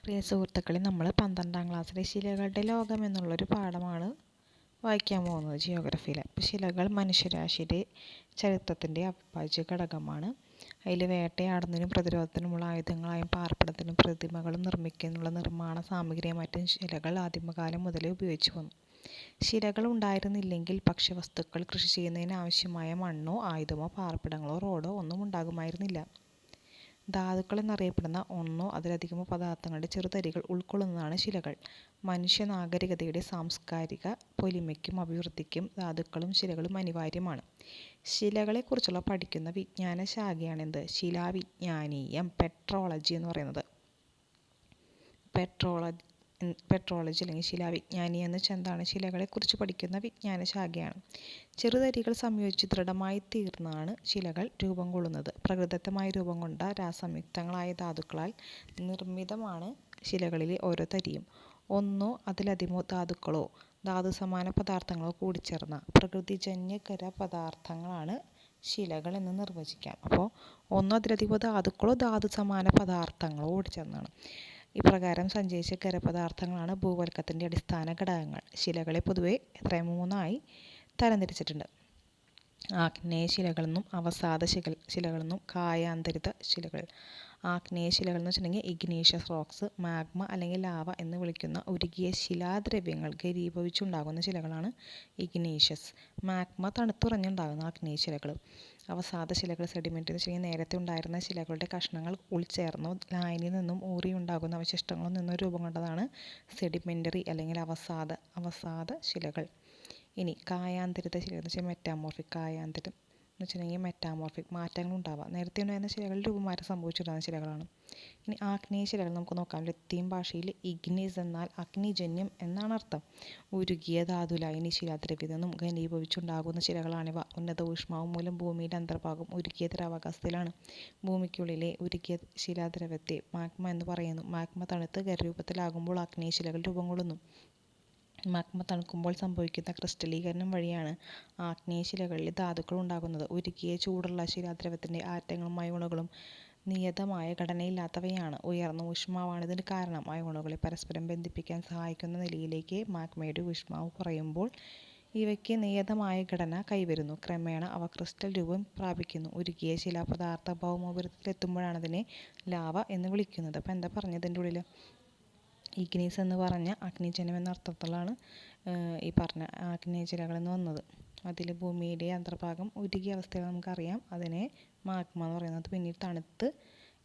പ്രിയ സുഹൃത്തുക്കളെ, നമ്മൾ 12ാം ക്ലാസ്സിലെ ശിലകളുടെ ലോകം എന്നുള്ളൊരു പാഠമാണ് വായിക്കാൻ പോകുന്നത്, ജിയോഗ്രഫിയിലെ. അപ്പോൾ ശിലകൾ മനുഷ്യരാശിയുടെ ചരിത്രത്തിൻ്റെ അവിഭാജ്യ ഘടകമാണ്. അതിൽ വേട്ടയാടുന്നതിനും പ്രതിരോധത്തിനുമുള്ള ആയുധങ്ങളായും പാർപ്പിടത്തിനും പ്രതിമകളും നിർമ്മിക്കാനുള്ള നിർമ്മാണ സാമഗ്രിയും മറ്റും ശിലകൾ ആദിമകാലം മുതലേ ഉപയോഗിച്ചു വന്നു. ശിലകൾ ഉണ്ടായിരുന്നില്ലെങ്കിൽ ഭക്ഷ്യവസ്തുക്കൾ കൃഷി ചെയ്യുന്നതിന് ആവശ്യമായ മണ്ണോ ആയുധമോ പാർപ്പിടങ്ങളോ റോഡോ ഒന്നും ഉണ്ടാകുമായിരുന്നില്ല. ധാതുക്കൾ എന്നറിയപ്പെടുന്ന ഒന്നോ അതിലധികമോ പദാർത്ഥങ്ങളുടെ ചെറുതരികൾ ഉൾക്കൊള്ളുന്നതാണ് ശിലകൾ. മനുഷ്യ നാഗരികതയുടെ സാംസ്കാരിക പൊലിമയ്ക്കും അഭിവൃദ്ധിക്കും ധാതുക്കളും ശിലകളും അനിവാര്യമാണ്. ശിലകളെക്കുറിച്ചുള്ള പഠിക്കുന്ന വിജ്ഞാന ശാഖയാണെന്ത്? ശിലാവിജ്ഞാനീയം, പെട്രോളജി എന്ന് പറയുന്നത്. പെട്രോളജി അല്ലെങ്കിൽ ശിലാവിജ്ഞാനി എന്ന് വെച്ചാൽ എന്താണ്? ശിലകളെക്കുറിച്ച് പഠിക്കുന്ന വിജ്ഞാന ശാഖയാണ്. ചെറുതരികൾ സംയോജിച്ച് ദൃഢമായി തീർന്നാണ് ശിലകൾ രൂപം കൊള്ളുന്നത്. പ്രകൃതിദത്തമായി രൂപം കൊണ്ട രാസംയുക്തങ്ങളായ ധാതുക്കളാൽ നിർമ്മിതമാണ് ശിലകളിലെ ഓരോ തരിയും. ഒന്നോ അതിലധികമോ ധാതുക്കളോ ധാതുസമാന പദാർത്ഥങ്ങളോ കൂടിച്ചേർന്ന പ്രകൃതിജന്യഖര പദാർത്ഥങ്ങളാണ് ശിലകൾ എന്ന് നിർവചിക്കാം. അപ്പോൾ ഒന്നോ അതിലധികമോ ധാതുക്കളോ ധാതുസമാന പദാർത്ഥങ്ങളോ കൂടിച്ചേർന്നാണ്. ഇപ്രകാരം സഞ്ചയിച്ച ഖരപദാർത്ഥങ്ങളാണ് ഭൂവൽക്കത്തിൻ്റെ അടിസ്ഥാന ഘടകങ്ങൾ. ശിലകളെ പൊതുവെ 3 തരംതിരിച്ചിട്ടുണ്ട്: ആഗ്നേയ ശിലകളെന്നും അവസാദ ശിലകളെന്നും കായാന്തരിത ശിലകൾ. ആഗ്നേയ ശിലകൾ എന്ന് വെച്ചിട്ടുണ്ടെങ്കിൽ ഇഗ്നീഷ്യസ് റോക്സ്, മാഗ്മ അല്ലെങ്കിൽ ലാവ എന്ന് വിളിക്കുന്ന ഉരുകിയ ശിലാദ്രവ്യങ്ങൾ ഘനീഭവിച്ചുണ്ടാകുന്ന ശിലകളാണ് ഇഗ്നീഷ്യസ്. മാഗ്മ തണുത്തുറഞ്ഞുണ്ടാകുന്ന ആഗ്നേയ ശിലകൾ. അവസാദ ശിലകൾ സെഡിമെൻ്റ് എന്ന് വെച്ചിട്ടുണ്ടെങ്കിൽ നേരത്തെ ഉണ്ടായിരുന്ന ശിലകളുടെ കഷ്ണങ്ങൾ ഉൾച്ചേർന്നോ ലായനിയിൽ നിന്നും ഊറിയുണ്ടാകുന്ന അവശിഷ്ടങ്ങളിൽ നിന്നോ രൂപം കൊണ്ടതാണ് സെഡിമെൻ്ററി അല്ലെങ്കിൽ അവസാദ ശിലകൾ. ഇനി കായാന്തരിത ശിലകൾ എന്ന് വെച്ചാൽ മെറ്റാമോർഫിക്. കായാന്തരം എന്ന് വെച്ചിട്ടുണ്ടെങ്കിൽ മെറ്റാമോർഫിക്, മാറ്റങ്ങൾ ഉണ്ടാവാം. നേരത്തെ ഉണ്ടായിരുന്ന ശിലകളിൽ രൂപമാറ്റം സംഭവിച്ചിട്ടുണ്ടാകുന്ന ശിലകളാണ്. ഇനി ആഗ്നേയ ശിലകൾ നമുക്ക് നോക്കാം. ലത്തീൻ ഭാഷയിൽ ഇഗ്നിസ് എന്നാൽ അഗ്നിജന്യം എന്നാണ് അർത്ഥം. ഉരുകിയ ധാതുലായനി ശിലാദ്രവ്യത്തിൽ നിന്നും ഘനീഭവിച്ചുണ്ടാകുന്ന ശിലകളാണിവ. ഉന്നത ഊഷ്മാവ് മൂലം ഭൂമിയുടെ അന്തർഭാഗം ഉരുകിയ ദ്രവാവസ്ഥയിലാണ്. ഭൂമിക്കുള്ളിലെ ഉരുകിയ ശിലാദ്രവ്യത്തെ മാഗ്മ എന്ന് പറയുന്നു. മാഗ്മ തണുത്ത് ഖരരൂപത്തിലാകുമ്പോൾ ആഗ്നേയ ശിലകൾ രൂപം കൊള്ളുന്നു. മാഗ്മ തണുക്കുമ്പോൾ സംഭവിക്കുന്ന ക്രിസ്റ്റലീകരണം വഴിയാണ് ആഗ്നേയ ശിലകളിൽ ധാതുക്കൾ ഉണ്ടാകുന്നത്. ഉരുകിയ ചൂടുള്ള ശിലാദ്രവ്യത്തിൻ്റെ ആറ്റങ്ങളും അയോണുകളും നിയതമായ ഘടനയില്ലാത്തവയാണ്. ഉയർന്ന ഊഷ്മാവാണ് ഇതിന് കാരണം. അയോണുകളെ പരസ്പരം ബന്ധിപ്പിക്കാൻ സഹായിക്കുന്ന നിലയിലേക്ക് മാഗ്മയുടെ ഊഷ്മാവ് കുറയുമ്പോൾ ഇവയ്ക്ക് നിയതമായ ഘടന കൈവരുന്നു. ക്രമേണ അവ ക്രിസ്റ്റൽ രൂപം പ്രാപിക്കുന്നു. ഉരുകിയ ശിലാപദാർത്ഥ ഭൗമോപരിതലത്തിലെത്തുമ്പോഴാണ് അതിനെ ലാവ എന്ന് വിളിക്കുന്നത്. അപ്പോൾ എന്താ പറഞ്ഞത്? ഇതിൻ്റെ ഉള്ളിൽ ഇഗ്നീസ് എന്ന് പറഞ്ഞ അഗ്നിജന്യം എന്ന അർത്ഥത്തിലാണ് ഈ പറഞ്ഞ ആഗ്നേയ ശിലകളെന്ന് വന്നത്. അതിൽ ഭൂമിയുടെ അന്തർഭാഗം ഉരുകിയ അവസ്ഥയിൽ നമുക്കറിയാം. അതിനെ മാഗ്മ എന്ന് പറയുന്നത്. പിന്നീട് തണുത്ത്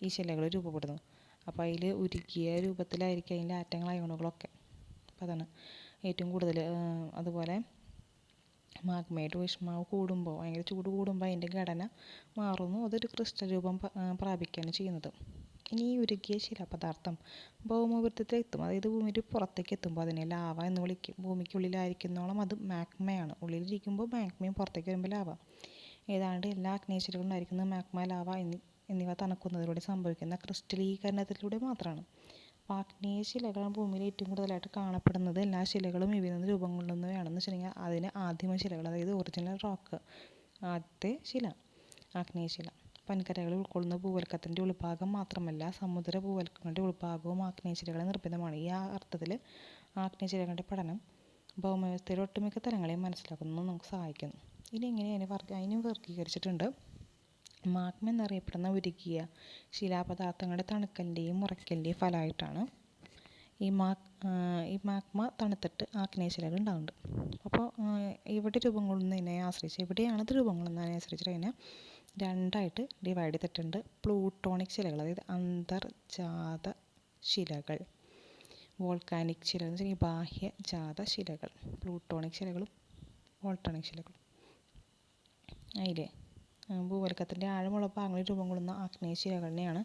ഈ ശിലകൾ രൂപപ്പെടുന്നു. അപ്പോൾ അതിൽ ഉരുകിയ രൂപത്തിലായിരിക്കും അതിൻ്റെ ആറ്റങ്ങൾ അയോണുകളൊക്കെ. അപ്പോൾ അതാണ് ഏറ്റവും കൂടുതൽ. അതുപോലെ മാഗ്മയുടെ ഊഷ്മാവ് കൂടുമ്പോൾ, ഭയങ്കര ചൂട് കൂടുമ്പോൾ അതിൻ്റെ ഘടന മാറുന്നു. അതൊരു ക്രിസ്റ്റൽ രൂപം പ്രാപിക്കുകയാണ് ചെയ്യുന്നത്. ഇനി ഈ ഉരുകിയ ശിലാപദാർത്ഥം ഭൗമോപരിതലത്തിലെത്തും, അതായത് ഭൂമിയുടെ പുറത്തേക്ക് എത്തുമ്പോൾ അതിനെ ലാവ എന്ന് വിളിക്കും. ഭൂമിക്കുള്ളിലായിരിക്കുന്നോളം അത് മാഗ്മയാണ്. ഉള്ളിലിരിക്കുമ്പോൾ മാഗ്മയും പുറത്തേക്ക് വരുമ്പോൾ ലാവ. ഏതാണ്ട് എല്ലാ ആഗ്നേയശിലകളും ഉണ്ടായിരിക്കുന്നത് മാഗ്മ, ലാവ എന്നിവ തണുക്കുന്നതിലൂടെ സംഭവിക്കുന്ന ക്രിസ്റ്റലീകരണത്തിലൂടെ മാത്രമാണ്. അപ്പോൾ ആഗ്നേയ ശിലകൾ ഭൂമിയിൽ ഏറ്റവും കൂടുതലായിട്ട് കാണപ്പെടുന്നത്. എല്ലാ ശിലകളും ഇവയിൽ നിന്ന് രൂപം കൊള്ളുന്നവയാണെന്ന് വെച്ചിട്ടുണ്ടെങ്കിൽ അതിന് ആദിമ ശിലകൾ, അതായത് ഒറിജിനൽ റോക്ക്, ആദ്യത്തെ ശില ആഗ്നേയ ശില. വൻകരകൾ ഉൾക്കൊള്ളുന്ന ഭൂവൽക്കത്തിൻ്റെ ഉൾഭാഗം മാത്രമല്ല, സമുദ്ര ഭൂവൽക്കങ്ങളുടെ ഉൾഭാഗവും ആഗ്നേയശിലകളെ നിർമ്മിതമാണ്. ഈ അർത്ഥത്തിൽ ആഗ്നേയശിലകളുടെ പഠനം ഭൗമവ്യവസ്ഥയിലെ ഒട്ടുമിക്ക തലങ്ങളെയും മനസ്സിലാക്കുന്നത് നമുക്ക് സഹായിക്കുന്നു. ഇനി എങ്ങനെയാണ് അതിനും വർഗീകരിച്ചിട്ടുണ്ട്. മാഗ്മ എന്നറിയപ്പെടുന്ന ഉരുകിയ ശിലാപദാർത്ഥങ്ങളുടെ തണുക്കലിൻ്റെയും ഉറയ്ക്കലിൻ്റെയും ഫലമായിട്ടാണ് ഈ മാഗ്മ തണുത്തിട്ട് ആഗ്നേയശിലകൾ ഉണ്ടാകുന്നുണ്ട്. അപ്പോൾ ഇവിടെ രൂപം കൊള്ളുന്നതിനെ ആശ്രയിച്ച്, എവിടെയാണ് ഇത് രൂപം കൊള്ളുന്നതിനെ ആശ്രയിച്ചിട്ട് അതിനെ 2 ഡിവൈഡ് ചെയ്തിട്ടുണ്ട്. പ്ലൂട്ടോണിക് ശിലകൾ, അതായത് അന്തർജാത ശിലകൾ. വോൾക്കാനിക് ശിലകൾ എന്ന് വെച്ചാൽ ബാഹ്യജാത ശിലകൾ. പ്ലൂട്ടോണിക് ശിലകളും വോൾട്ടോണിക് ശിലകളും. അതിലെ ഭൂവൽക്കത്തിൻ്റെ ആഴമുള്ള ഭാഗങ്ങളിൽ രൂപം കൊള്ളുന്ന ആഗ്നേയ ശിലകളിനെയാണ്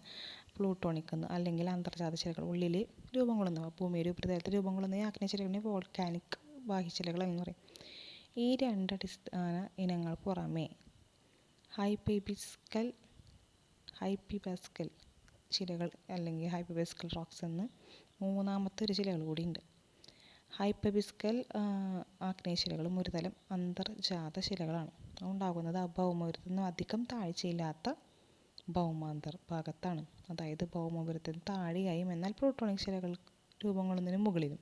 പ്ലൂട്ടോണിക് എന്ന് അല്ലെങ്കിൽ അന്തർജാത ശിലകൾ. ഉള്ളിൽ രൂപം കൊള്ളുന്നവ, ഭൂമിയുടെ ഉപരിതലത്തിൽ രൂപം കൊള്ളുന്ന ഈ ആഗ്നേയ ശിലകളിനെ വോൾക്കാനിക് ബാഹ്യശിലകൾ എന്ന് പറയും. ഈ 2 അടിസ്ഥാന ഇനങ്ങൾ പുറമേ ഹൈപ്പിബസ്കൽ ശിലകൾ അല്ലെങ്കിൽ ഹൈപ്പിബസ്കൽ റോക്സ് എന്ന് മൂന്നാമത്തെ ഒരു ശിലകൾ കൂടിയുണ്ട്. ഹൈപ്പിബസ്കൽ ആഗ്നേയ ശിലകളും ഒരു തരം അന്തർജാത ശിലകളാണ്. ഉണ്ടാകുന്നത് ഭൗമോപരിതലത്തിൽ നിന്നും അധികം താഴ്ചയില്ലാത്ത ഭൗമാന്തർ ഭാഗത്താണ്. അതായത് ഭൗമോപരിതലത്തിന് താഴെയായും എന്നാൽ പ്ലൂട്ടോണിക് ശിലകൾ രൂപം കൊള്ളുന്നതിന് മുകളിലും.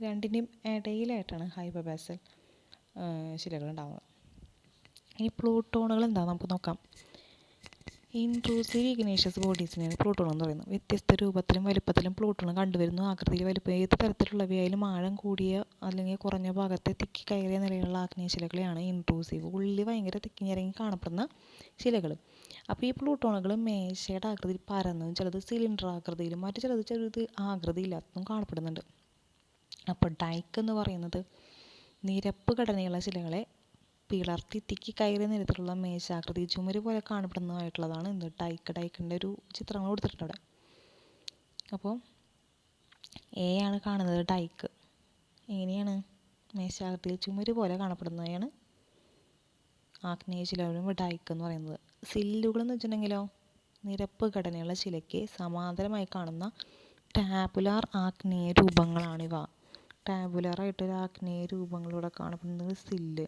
രണ്ടിൻ്റെയും ഇടയിലായിട്ടാണ് ഹൈപ്പർബാസൽ ശിലകൾ ഉണ്ടാകുന്നത്. ഇനി പ്ലൂട്ടോണുകൾ എന്താ നമുക്ക് നോക്കാം. ഇൻട്രൂസീവ് ഇഗ്നേഷ്യസ് ബോഡീസിനെയാണ് പ്ലൂട്ടോൺ എന്ന് പറയുന്നത്. വ്യത്യസ്ത രൂപത്തിലും വലുപ്പത്തിലും പ്ലൂട്ടോൺ കണ്ടുവരുന്നു. ആകൃതിയിൽ വലുപ്പം ഏത് തരത്തിലുള്ളവയായാലും ആഴം കൂടിയ അല്ലെങ്കിൽ കുറഞ്ഞ ഭാഗത്തെ തിക്കി കയറിയ നിലയിലുള്ള ആഗ്നേയശിലകളെയാണ് ഇൻട്രൂസീവ്. ഉള്ളിൽ ഭയങ്കര തിക്കിഞ്ഞിറങ്ങി കാണപ്പെടുന്ന ശിലകൾ. അപ്പോൾ ഈ പ്ലൂട്ടോണുകൾ മേശയുടെ ആകൃതിയിൽ പരന്നതും ചിലത് സിലിണ്ടർ ആകൃതിയിലും മറ്റു ചിലത് ആകൃതിയില്ലാത്തതും കാണപ്പെടുന്നുണ്ട്. അപ്പോൾ ഡൈക്ക് എന്ന് പറയുന്നത് നിരപ്പ് ഘടനയുള്ള ശിലകളെ പിളർത്തി തിക്കി കയറിയ നിരത്തിലുള്ള മേശാകൃതി ചുമര് പോലെ കാണപ്പെടുന്നതായിട്ടുള്ളതാണ് എന്ത് ഡൈക്കിൻ്റെ ഒരു ചിത്രങ്ങൾ കൊടുത്തിട്ടുണ്ട് അവിടെ. അപ്പോൾ എ ആണ് കാണുന്നത് ഡൈക്ക്. എങ്ങനെയാണ് മേശാകൃതിയിൽ ചുമര് പോലെ കാണപ്പെടുന്നതാണ് ആഗ്നേയശിലകളും ഡൈക്ക് എന്ന് പറയുന്നത്. സില്ലുകൾ എന്ന് വെച്ചിട്ടുണ്ടെങ്കിലോ നിരപ്പ് ഘടനയുള്ള ശിലയ്ക്ക് സമാന്തരമായി കാണുന്ന ടാബുലാർ ആഗ്നേയ രൂപങ്ങളാണിവ. ടാബുലാറായിട്ടൊരു ആഗ്നേയ രൂപങ്ങളിലൂടെ കാണപ്പെടുന്നത് സില്ല്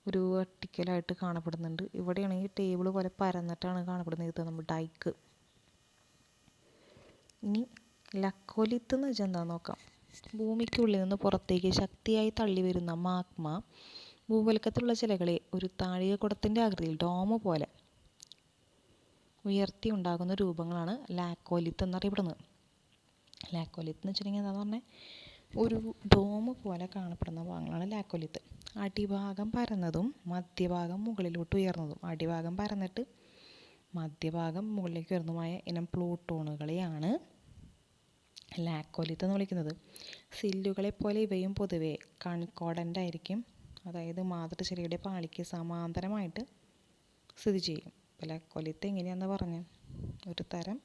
ഒരു വെർട്ടിക്കലായിട്ട് കാണപ്പെടുന്നുണ്ട്. ഇവിടെയാണെങ്കിൽ ടേബിൾ പോലെ പരന്നിട്ടാണ് കാണപ്പെടുന്നത്. ഇത് നമ്മൾ ഡൈക്ക്. ഇനി ലക്കോലിത്ത് എന്ന് വെച്ചാൽ എന്താണെന്ന് നോക്കാം. ഭൂമിക്കുള്ളിൽ നിന്ന് പുറത്തേക്ക് ശക്തിയായി തള്ളി വരുന്ന മാഗ്മ ഭൂവൽക്കത്തിലുള്ള ശിലകളെ ഒരു താഴികക്കുടത്തിൻ്റെ ആകൃതിയിൽ ഡോമ പോലെ ഉയർത്തി ഉണ്ടാകുന്ന രൂപങ്ങളാണ് ലാക്കോലിത്ത് എന്നറിയപ്പെടുന്നത്. ലാക്കോലിത്ത് എന്ന് വെച്ചിട്ടുണ്ടെങ്കിൽ എന്താണെന്ന് പറഞ്ഞാൽ ഒരു ഡോമ് പോലെ കാണപ്പെടുന്ന ഭാഗങ്ങളാണ് ലാക്കോലിത്ത്. അടിഭാഗം പരന്നതും മധ്യഭാഗം മുകളിലോട്ട് ഉയർന്നതും. അടിഭാഗം പരന്നിട്ട് മധ്യഭാഗം മുകളിലേക്ക് ഉയർന്നതുമായ ഇനം പ്ലൂട്ടോണുകളെയാണ് ലാക്കോലിത്ത് എന്ന് വിളിക്കുന്നത്. സില്ലുകളെ പോലെ ഇവയും പൊതുവെ കൺകോർഡൻ്റ് ആയിരിക്കും. അതായത് മാതൃശിലയുടെ പാളിക്ക് സമാന്തരമായിട്ട് സ്ഥിതി ചെയ്യും. അപ്പോൾ ലാക്കോലിത്ത് എങ്ങനെയാണെന്ന് പറഞ്ഞ് ഒരു തരം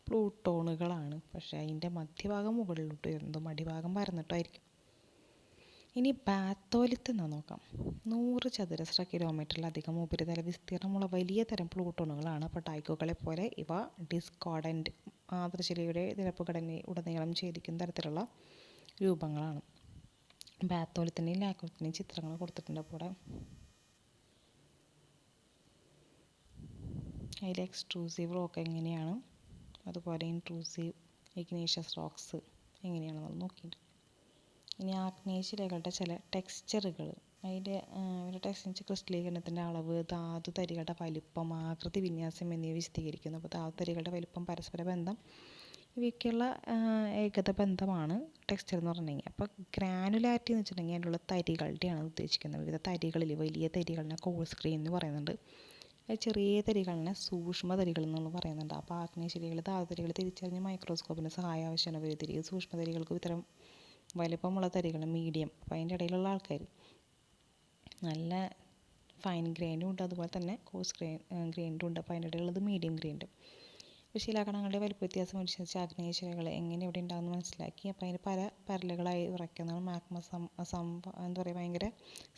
പ്ലൂട്ടോണുകളാണ്. പക്ഷേ അതിൻ്റെ മധ്യഭാഗം മുകളിലോട്ട് ഉയർന്നതും അടിഭാഗം പരന്നിട്ടായിരിക്കും. ഇനി ബാത്തോലിത്ത് എന്നാ നോക്കാം. 100 ചതുരശ്ര കിലോമീറ്ററിലധികം ഉപരിതല വിസ്തീർണമുള്ള വലിയ തരം പ്ലൂട്ടോണുകളാണ്. അപ്പോൾ ഡൈക്കുകളെ പോലെ ഇവ ഡിസ്കോർഡൻ്റ് മാതൃശിലയുടെ നിരപ്പ് ഘടനയെ ഉടനീളം ഛേദിക്കുന്ന തരത്തിലുള്ള രൂപങ്ങളാണ്. ബാത്തോലിത്തിൻ്റെയും ലാക്കോലിത്തിൻ്റെയും ചിത്രങ്ങൾ കൊടുത്തിട്ടുണ്ട്. അപ്പോൾ അതിൽ എക്സ്ട്രൂസീവ് റോക്ക് എങ്ങനെയാണ്, അതുപോലെ ഇൻട്രൂസീവ് ഇഗ്നേഷ്യസ് റോക്സ് എങ്ങനെയാണെന്ന് നോക്കിയിട്ടുണ്ട്. ഇനി ആഗ്നേയശിലകളുടെ ചില ടെക്സ്ചറുകൾ. അതിൻ്റെ ഒരു ടെക്സ്ചർ ക്രിസ്റ്റലീകരണത്തിൻ്റെ അളവ്, ധാതു തരികളുടെ വലിപ്പം, ആകൃതി, വിന്യാസം എന്നിവ വിശദീകരിക്കുന്നു. അപ്പോൾ ധാതു തരികളുടെ വലിപ്പം, പരസ്പര ബന്ധം ഇവയ്ക്കുള്ള ഏകത ബന്ധമാണ് ടെക്സ്ചർ എന്ന് പറഞ്ഞിട്ടുണ്ടെങ്കിൽ. അപ്പോൾ ഗ്രാനുലാരിറ്റി എന്ന് വെച്ചിട്ടുണ്ടെങ്കിൽ അതിലുള്ള തരികളുടെയാണ് ഉദ്ദേശിക്കുന്നത്. വിവിധ തരികളിൽ വലിയ തരികളിനെ കോഴ്സ് ഗ്രെയിൻ എന്ന് പറയുന്നുണ്ട്. ചെറിയ തരികളിനെ സൂക്ഷ്മ തരികൾ എന്ന് പറയുന്നുണ്ട്. അപ്പോൾ ആഗ്നേയശിലകൾ ധാതുതരികൾ തിരിച്ചറിഞ്ഞ് മൈക്രോസ്കോപ്പിന് സഹായം ആവശ്യമാണ്. വേർതിരിക്കുക സൂക്ഷ്മതരികൾക്ക് ഇത്തരം വലിപ്പമുള്ള തരികൾ മീഡിയം. അപ്പോൾ അതിൻ്റെ ഇടയിലുള്ള ആൾക്കാർ നല്ല ഫൈൻ ഗ്രെയിനും ഉണ്ട്, അതുപോലെ തന്നെ കോഴ്സ് ഗ്രെയിനും ഉണ്ട്. അപ്പോൾ അതിൻ്റെ ഇടയിലുള്ളത് മീഡിയം ഗ്രെയിൻഡ്. അപ്പോൾ ശിലാകണങ്ങളുടെ വലിപ്പ വ്യത്യാസം അനുസരിച്ച് ആഗ്നേയശിലകൾ എങ്ങനെ ഇവിടെ ഉണ്ടാകുമെന്ന് മനസ്സിലാക്കി. അപ്പോൾ അതിന് പല പരലുകളായി ഉറയ്ക്കുന്നതാണ് മാഗ്മ എന്താ പറയുക ഭയങ്കര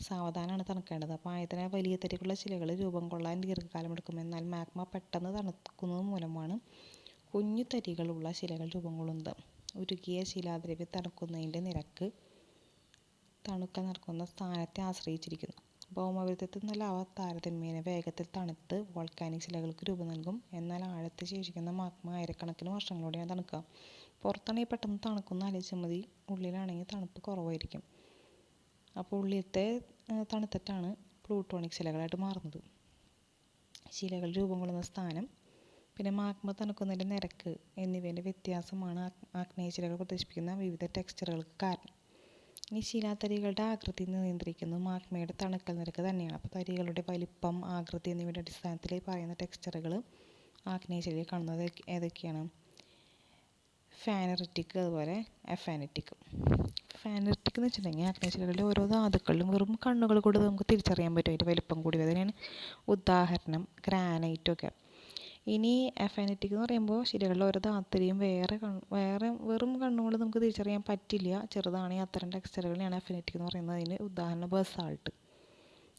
സാവധാനമാണ് തണുക്കേണ്ടത്. അപ്പോൾ ആയതിനാൽ വലിയ തരികളുള്ള ശിലകൾ രൂപം കൊള്ളാൻ ദീർഘകാലമെടുക്കും. എന്നാൽ മാഗ്മ പെട്ടെന്ന് തണുക്കുന്നത് മൂലമാണ് കുഞ്ഞു തരികളുള്ള ശിലകൾ രൂപം കൊള്ളുന്നത്. ഉരുകിയ ശിലാദ്രവ്യം തണുക്കുന്നതിൻ്റെ നിരക്ക് തണുക്കാൻ നടക്കുന്ന സ്ഥാനത്തെ ആശ്രയിച്ചിരിക്കുന്നു. ഭൗമോപരിതലത്തിൽ നിന്ന് ലാവ താരതമ്യേന വേഗത്തിൽ തണുത്ത് വോൾക്കാനിക് ശിലകൾക്ക് രൂപം നൽകും. എന്നാൽ ആഴത്തിൽ ശേഷിക്കുന്ന മാഗ്മ ആയിരക്കണക്കിന് വർഷങ്ങളോടെയാണ് തണുക്കുക. പുറത്താണെങ്കിൽ പെട്ടെന്ന് തണുക്കുന്ന ആലോചിച്ചാൽ മതി, ഉള്ളിലാണെങ്കിൽ തണുപ്പ് കുറവായിരിക്കും. അപ്പോൾ ഉള്ളിലത്തെ തണുത്തിട്ടാണ് പ്ലൂട്ടോണിക് ശിലകളായിട്ട് മാറുന്നത്. ശിലകൾ രൂപം കൊള്ളുന്ന സ്ഥാനം, പിന്നെ മാഗ്മ തണുക്കുന്നതിൻ്റെ നിരക്ക് എന്നിവയുടെ വ്യത്യാസമാണ് ആഗ്നേയശിലകൾ പ്രദർശിപ്പിക്കുന്ന വിവിധ ടെക്സ്ചറുകൾക്ക് കാരണം. ഈ ശിലാതരികളുടെ ആകൃതി നിയന്ത്രിക്കുന്നത് മാഗ്മയുടെ തണുക്കൽ നിരക്ക് തന്നെയാണ്. അപ്പോൾ തരികളുടെ വലിപ്പം, ആകൃതി എന്നിവയുടെ അടിസ്ഥാനത്തിൽ പറയുന്ന ടെക്സ്ചറുകൾ ആഗ്നേയശിലയിൽ കാണുന്നത് ഏതൊക്കെയാണ്? ഫാനറിറ്റിക്, അതുപോലെ അഫാനറ്റിക്. ഫാനറിറ്റിക് എന്ന് വെച്ചിട്ടുണ്ടെങ്കിൽ ആഗ്നേയശിലകളുടെ ഓരോ ധാതുക്കളിലും വെറും കണ്ണുകൾ കൂടി നമുക്ക് തിരിച്ചറിയാൻ പറ്റും അതിൻ്റെ വലിപ്പം കൂടി. അതിനാണ് ഉദാഹരണം ഗ്രാനൈറ്റൊക്കെ. ഇനി അഫാനറ്റിക് എന്ന് പറയുമ്പോൾ ശിലകളിലെ ഓരോ ധാതുക്കളെയും വെറും കണ്ണുകൊണ്ട് നമുക്ക് തിരിച്ചറിയാൻ പറ്റില്ല. ചെറുതാണെങ്കിൽ അത്തരം ടെക്സ്ചറുകളെയാണ് അഫാനറ്റിക് എന്ന് പറയുന്നത്. അതിന് ഉദാഹരണം ബസാൾട്ട്.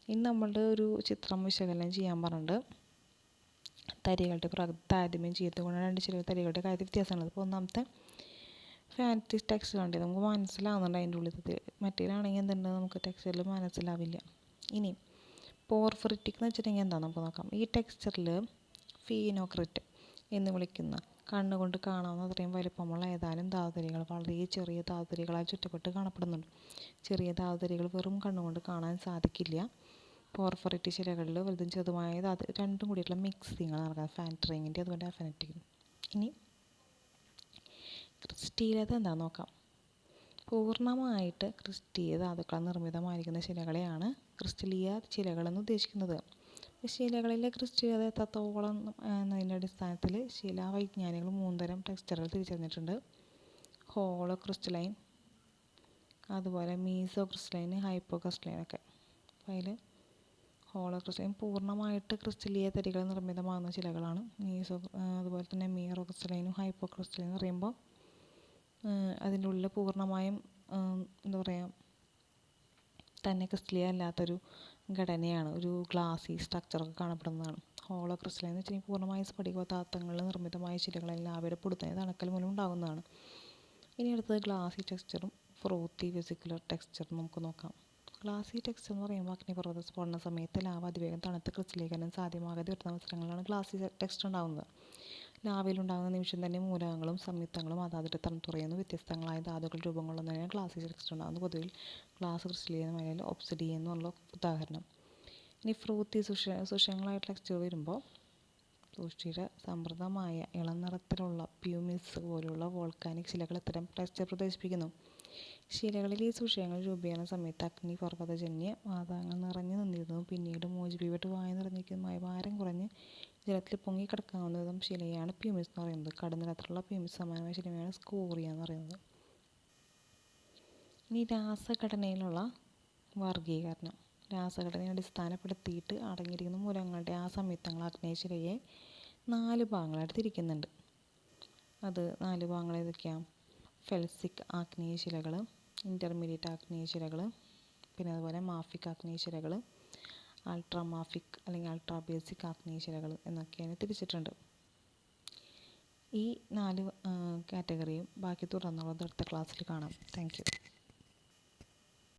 ഇനി നമ്മളുടെ ഒരു ചിത്രം വിശകലനം ചെയ്യാൻ പറഞ്ഞിട്ട് തരികളുടെ താരതമ്യം ചെയ്തുകൊണ്ടാണ് രണ്ട് ശിലകൾ തരികളുടെ കാര്യത്തിൽ വ്യത്യാസമുള്ളത്. അപ്പോൾ ഒന്നാമത്തെ ഫാനറ്റിക് ടെക്സ്ചർ ഉണ്ട്, നമുക്ക് മനസ്സിലാവുന്നുണ്ട് അതിൻ്റെ ഉള്ളിൽ. മറ്റേലാണെങ്കിൽ എന്തുണ്ട് നമുക്ക് ടെക്സ്ചറിൽ മനസ്സിലാവില്ല. ഇനി പോർഫറിറ്റിക് എന്ന് വെച്ചിട്ടുണ്ടെങ്കിൽ എന്താ നമുക്ക് നോക്കാം. ഈ ടെക്സ്ചറിൽ ഫീനോക്രിറ്റ് എന്ന് വിളിക്കുന്ന കണ്ണുകൊണ്ട് കാണാവുന്ന അത്രയും വലിപ്പമുള്ള ഏതാനും ധാതുതരികൾ വളരെ ചെറിയ ധാതുതരികളാൽ ചുറ്റപ്പെട്ട് കാണപ്പെടുന്നുണ്ട്. ചെറിയ ധാതുതരികൾ വെറും കണ്ണുകൊണ്ട് കാണാൻ സാധിക്കില്ല. പോർഫറിറ്റ് ശിലകളിൽ വലുതും ചെറുതുമായ രണ്ടും കൂടിയിട്ടുള്ള മിക്സിങ്ങാണ് നടക്കുന്നത്, ഫാൻറ്ററിങ്ങിൻ്റെ അതുപോലെ അഫിനിറ്റി. ഇനി ക്രിസ്റ്റീയത എന്താണെന്ന് നോക്കാം. പൂർണ്ണമായിട്ട് ക്രിസ്റ്റീയ ധാതുക്കളാൽ നിർമ്മിതമായിരിക്കുന്ന ശിലകളെയാണ് ക്രിസ്റ്റലീയ ശിലകളെന്ന് ഉദ്ദേശിക്കുന്നത്. ശിലകളിലെ ക്രിസ്റ്റീയത എത്രത്തോളം എന്നതിൻ്റെ അടിസ്ഥാനത്തിൽ ശിലാവൈജ്ഞാനികൾ 3 തരം ടെക്സ്ചറുകൾ തിരിച്ചറിഞ്ഞിട്ടുണ്ട്. ഹോളോ ക്രിസ്റ്റലൈൻ, അതുപോലെ മീസോ ക്രിസ്റ്റലൈൻ, ഹൈപ്പോ ക്രിസ്റ്റലൈൻ ഒക്കെ. അപ്പോൾ അതിൽ ഹോളോ ക്രിസ്റ്റലൈൻ പൂർണ്ണമായിട്ട് ക്രിസ്റ്റലീയ തരികൾ നിർമ്മിതമാകുന്ന ശിലകളാണ്. അതുപോലെ തന്നെ മീറോ ക്രിസ്റ്റലൈനും ഹൈപ്പോ ക്രിസ്റ്റലൈൻ എന്ന് പറയുമ്പോൾ അതിൻ്റെ ഉള്ളിൽ പൂർണ്ണമായും എന്താ പറയുക തന്നെ ക്രിസ്റ്റലീയ അല്ലാത്തൊരു ഘടനയാണ്, ഒരു ഗ്ലാസി സ്ട്രക്ചറൊക്കെ കാണപ്പെടുന്നതാണ്. ഹോളോ ക്രിസ്റ്റലൈൻ എന്ന് വെച്ചിട്ടുണ്ടെങ്കിൽ പൂർണ്ണമായും സ്ഫടിക പദാർത്ഥങ്ങളിൽ നിർമ്മിതമായ ശിലകളെല്ലാം ലാവയുടെ പൊടുത്തനെ തണുക്കൽ മൂലം ഉണ്ടാകുന്നതാണ്. ഇനി അടുത്തത് ഗ്ലാസി ടെക്സ്ചറും ഫ്രൂത്തി വെസിക്കുലർ ടെക്സ്ചറും നമുക്ക് നോക്കാം. ഗ്ലാസി ടെക്സ്ചർ എന്ന് പറയുമ്പോൾ അഗ്നിപർവ്വത സ്ഫോടന സമയത്ത് ലാവ അതിവേഗം തണുത്ത് ക്രിസ്റ്റലീകരണം സാധ്യമാകാതെ വരുന്ന അവസരങ്ങളിലാണ് ഗ്ലാസി ടെക്സ്ചർ ഉണ്ടാകുന്നത്. ലാവയിലുണ്ടാകുന്ന നിമിഷം തന്നെ മൂലകങ്ങളും സംയുക്തങ്ങളും അതാതിട്ട് തണുത്തുറയുന്ന വ്യത്യസ്തങ്ങളായ ധാതുക്കൾ രൂപം കൊള്ളുന്നതിനാണ് ഗ്ലാസി ടെക്സ്ചർ ഉണ്ടാകുന്നത്. പൊതുവിൽ ഗ്ലാസ് ക്രിസ്റ്റലീകരണമായ ഒബ്സിഡിയൻ എന്നുള്ള ഉദാഹരണം. ഇനി ഫ്രൂത്തി സുഷങ്ങളായിട്ടുള്ള ടെക്സ്ചർ വരുമ്പോൾ സുഷിര സമൃദ്ധമായ ഇളം നിറത്തിലുള്ള പ്യൂമിസ് പോലുള്ള വോൾക്കാനിക് ശിലകൾ ഇത്തരം ടെക്സ്ചർ പ്രദർശിപ്പിക്കുന്നു. ശിലകളിൽ ഈ സുഷിരങ്ങൾ രൂപീകരണ സമയത്ത് അഗ്നിപർവ്വതജന്യ വാതകങ്ങൾ നിറഞ്ഞു നിന്നിരുന്നതും പിന്നീട് മോചിപ്പിക്കപ്പെട്ട് വായു നിറഞ്ഞിരിക്കുന്നതുമായ ഭാരം കുറഞ്ഞ് ജലത്തിൽ പൊങ്ങിക്കിടക്കാവുന്ന വിധം ശിലയാണ് പ്യൂമിസ് എന്ന് പറയുന്നത്. കടുനിറത്തിലുള്ള പ്യൂമിസ് സമാനമായ ശിലയാണ് സ്കോറിയ എന്ന് പറയുന്നത്. ഇനി രാസഘടനയിലുള്ള വർഗീകരണം. രാസഘടനയെ അടിസ്ഥാനപ്പെടുത്തിയിട്ട് അടങ്ങിയിരിക്കുന്ന മൂലകങ്ങളുടെ ആ സംയുക്തങ്ങൾ ആഗ്നേയശിലയെ 4 ഭാഗങ്ങളായിട്ട് തിരിക്കുന്നുണ്ട്. അത് 4 ഭാഗങ്ങൾ ഏതൊക്കെയാണ്? ഫെൽസിക് ആഗ്നേയശിലകൾ, ഇൻ്റർമീഡിയറ്റ് ആഗ്നേയശിലകൾ, പിന്നെ അതുപോലെ മാഫിക് ആഗ്നേയശിലകൾ, അൾട്രാമാഫിക് അല്ലെങ്കിൽ അൾട്രാ ബേസിക് ആഗ്നേയശിലകൾ എന്നൊക്കെയാണ് തിരിച്ചിട്ടുണ്ട്. ഈ 4 കാറ്റഗറിയും ബാക്കി തുടർന്നുള്ളത് അടുത്ത ക്ലാസ്സിൽ കാണാം. Thank you.